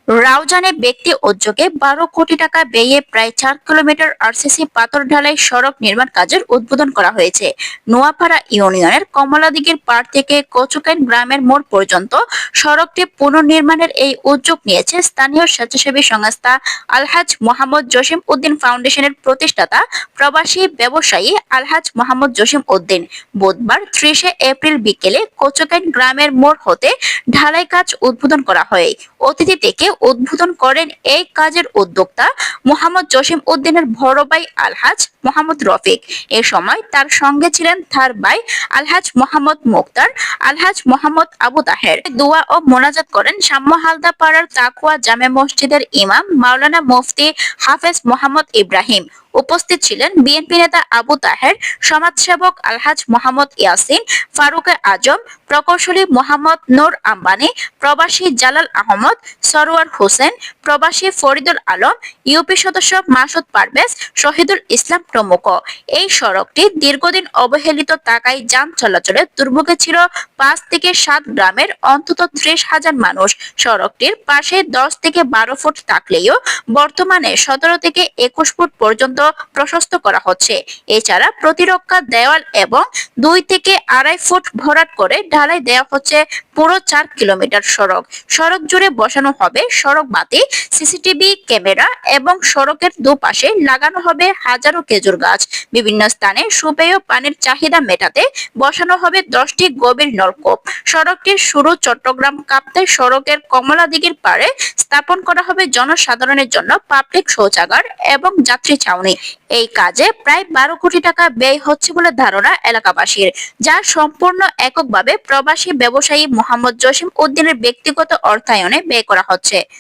রাউজানে ব্যক্তি উদ্যোগে 12 কোটি টাকা ব্যয়ে প্রায় 4 কিলোমিটার আরসিসি পাথর ঢালাই সড়ক নির্মাণ কাজের উদ্বোধন করা হয়েছে। নোয়াপাড়া ইউনিয়নের কমলাদিঘির পাড় থেকে কচুকাইন গ্রামের মোড় পর্যন্ত সড়কটি পুনর্নির্মাণের এই উদ্যোগ নিয়েছে স্থানীয় স্বেচ্ছাসেবী সংস্থা আলহাজ মোহাম্মদ জসিম উদ্দিন ফাউন্ডেশনের প্রতিষ্ঠাতা প্রবাসী ব্যবসায়ী আলহাজ মোহাম্মদ জসিম উদ্দিন। বুধবার 30 এপ্রিল বিকেলে কচুকাইন গ্রামের মোড় হতে ঢালাই কাজ উদ্বোধন করা হয়। অতিথি থেকে উদ্বোধন করেন এই কাজের উদ্যোক্তা মোহাম্মদ জসিম উদ্দিনের বড় ভাই আলহাজ মোহাম্মদ রফিক। এ সময় তার সঙ্গে ছিলেন তার ভাই আলহাজ মোহাম্মদ মুক্তার, আলহাজ মোহাম্মদ আবু তাহের। দোয়া ও মোনাজাত করেন সাম্য হালদা পাড়ার তাকুয়া জামে মসজিদের ইমাম মাওলানা মুফতি হাফেজ মোহাম্মদ ইব্রাহিম। উপস্থিত ছিলেন বিএনপি নেতা আবু তাহের, সমাজসেবক আলহাজ মোহাম্মদ ইয়াসিন, ফারুক আজম, প্রকৌশলী মোহাম্মদ নূর আম্বানি, প্রবাসী জালাল আহমদ, সরোয়ার হোসেন, প্রবাসী ফরিদুল আলম, ইউপি সদস্য মাসুদ পারভেজ, শহীদুল ইসলাম প্রমুখ। এই সড়কটি দীর্ঘদিন অবহেলিত থাকায় যান চলাচলে দুর্ভোগে ছিল 5 থেকে 7 গ্রামের অন্তত 30,000 মানুষ। সড়কটির পাশে 10 থেকে 12 ফুট থাকলেও বর্তমানে 17 থেকে 21 ফুট পর্যন্ত প্রশস্ত করা হচ্ছে। এছাড়া প্রতিরক্ষা দেওয়াল এবং 2 থেকে 2.5 ফুট ভরাট করে ঢালাই দেওয়া হচ্ছে পুরো 4 কিলোমিটার সড়ক। সড়ক জুড়ে বসানো হবে সড়ক বাতি, সিসিটিভি ক্যামেরা এবং সড়কের দুপাশে লাগানো হবে হাজারো খেজুর গাছ। বিভিন্ন স্থানে সুপেয় পানির চাহিদা মেটাতে বসানো হবে 10টি গভীর নলকূপ। সড়কটির শুরু চট্টগ্রাম কাপ্তাই সড়কের কমলাদিঘির পাড়ে স্থাপন করা হবে জনসাধারণের জন্য পাবলিক শৌচাগার এবং যাত্রী ছাউনি। এই কাজে প্রায় 12 কোটি টাকা ব্যয় হচ্ছে বলে ধারণা এলাকাবাসীর, যা সম্পূর্ণ এককভাবে প্রবাসী ব্যবসায়ী মোহাম্মদ জসিম উদ্দিনের ব্যক্তিগত অর্থায়নে ব্যয় করা হচ্ছে।